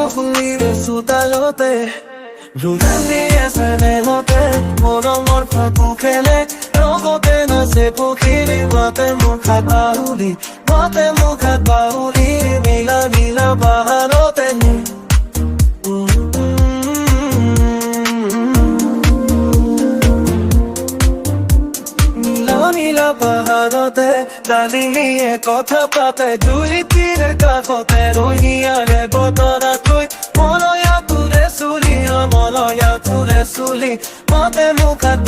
fulire su talote Giudani e serelote Modomor fa pukele Rogote na se pukili Mate mukhat bauli Mate mukhat bauli Mila mila baharote নীলা পাহাড়তে ডালি নিয়ে কথা পাতে দুই তীরের কাষতে রহিয়ারে বতরা তুই মলয়া তুলে চুলি মাতে মুখাত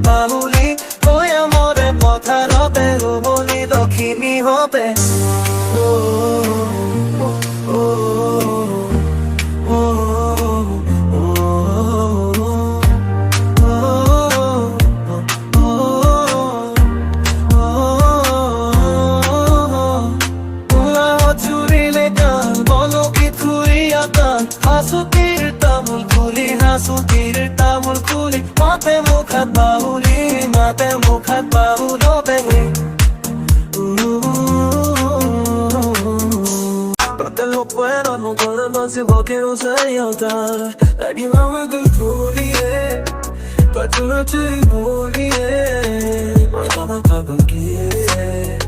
বাউলি তই আমরে পথাৰতে ৰুবনি দক্ষিণী হতে Hasutir tamul kuli Mate mukhat bahulote No te lo puedo, no puedo, no sé por qué no sé llorar Lágrimas que tulie Pa' tu noche molie Mata pa' quiere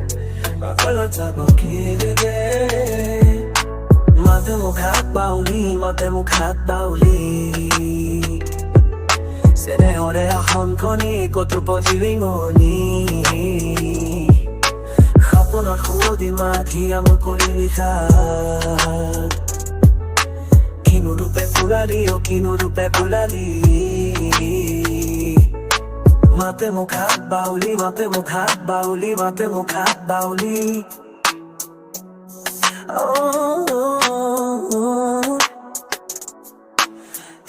Mata pa' quiere Mate mukhat bauli Sene ore ahon koni Kotru pojiringoni Khapona khudi mati amor kolitat Kinu rupe pulali Mate mukhat bauli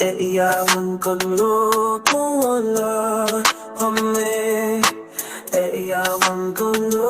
Eyawan kalo kung wala kami Eyawan kalo